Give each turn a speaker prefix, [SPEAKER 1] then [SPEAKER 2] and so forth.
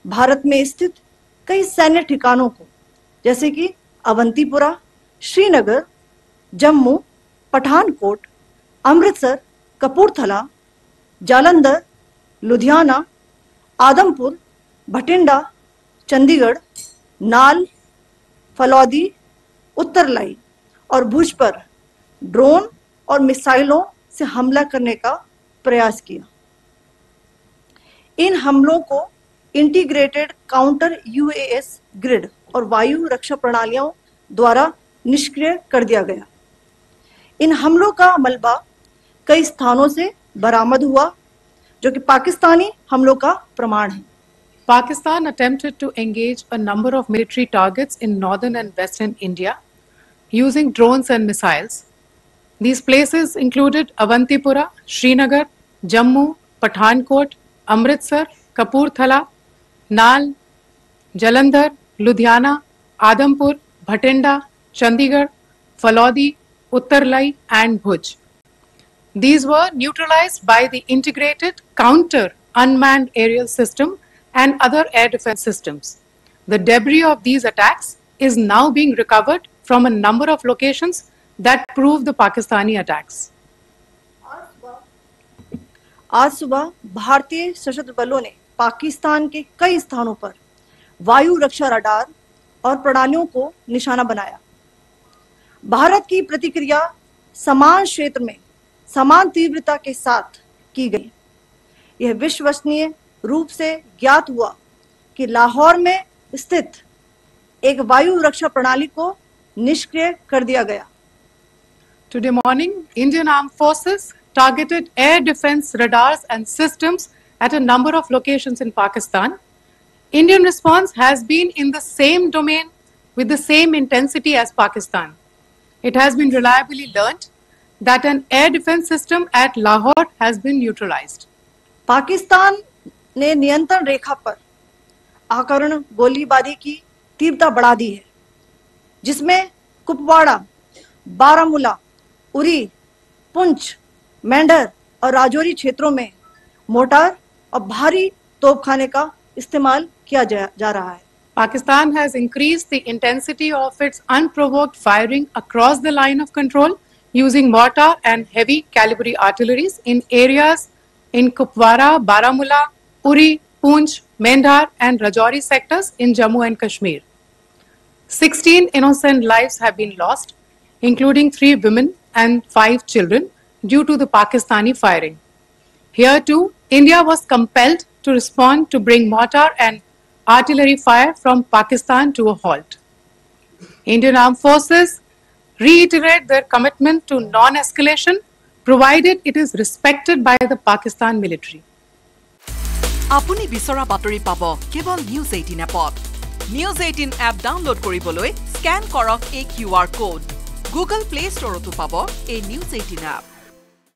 [SPEAKER 1] भारत में स्थित कई सैन्य ठिकानों को, जैसे कि अवंतीपुरा, श्रीनगर, जम्मू, पठानकोट, अमृतसर, कपूरथला, जालंधर, लुधियाना, आदमपुर, भटिंडा, चंडीगढ़, नाल, फलौदी, उत्तरलाई और भुज पर ड्रोन और मिसाइलों से हमला करने का प्रयास किया। इन हमलों को इंटीग्रेटेड काउंटर यूएस ग्रिड और वायु रक्षा प्रणालियों द्वारा निष्क्रिय कर दिया गया। इन हमलों का मलबा कई स्थानों से बरामद हुआ, जो कि पाकिस्तानी हमलों का प्रमाण है।
[SPEAKER 2] Pakistan attempted to engage a number of military targets in northern and western India using drones and missiles. These places included Avantipura, Srinagar, Jammu, Pathankot, Amritsar, Kapurthala, Nal, Jalandhar, Ludhiana, Adampur, Bhatinda, Chandigarh, Falodi, Uttarlai and Bhuj. These were neutralized by the integrated counter unmanned aerial system and other air defense systems. The debris of these attacks is now being recovered from a number of locations that prove the Pakistani attacks.
[SPEAKER 1] आज सुबह भारतीय सशस्त्र बलों ने पाकिस्तान के कई स्थानों पर वायु रक्षा रडार और प्रणालियों को निशाना बनाया। भारत की प्रतिक्रिया समान क्षेत्र में समान तीव्रता के साथ की गई। यह विश्वसनीय रूप से ज्ञात हुआ कि लाहौर में स्थित एक वायु रक्षा प्रणाली को निष्क्रिय कर दिया गया।
[SPEAKER 2] Today morning, Indian Armed Forces targeted air defense radars and systems at a number of locations in Pakistan. Indian response has been in the same domain with the same intensity as Pakistan. It has been reliably learnt that an air defense system at Lahore has been neutralized.
[SPEAKER 1] Pakistan ने नियंत्रण रेखा पर आकरण गोलीबारी की तीव्रता बढ़ा दी है, जिसमें कुपवाड़ा, बारामूला, उरी, पुंछ, मेंढर और राजौरी क्षेत्रों में मोर्टार और भारी तोपखाने का इस्तेमाल किया जा रहा है।
[SPEAKER 2] Pakistan has increased the intensity of its unprovoked firing across the line of control using mortar and heavy calibre artilleries in areas in Kupwara, Baramulla, Uri, Poonch, Mendhar and Rajouri sectors in Jammu and Kashmir. 16 innocent lives have been lost, including 3 women and 5 children, due to the Pakistani firing. Here too, India was compelled to respond to bring mortar and artillery fire from Pakistan to a halt. Indian Armed Forces reiterate their commitment to non-escalation, provided it is respected by the Pakistan military.
[SPEAKER 3] আপুনি বিচৰা বাতৰি পাব কেৱল news 18 এপত। News 18 app download কৰিবলৈ scan কৰক এই QR code. Google Play Store তো পাব এই নিউজ 18 এপ।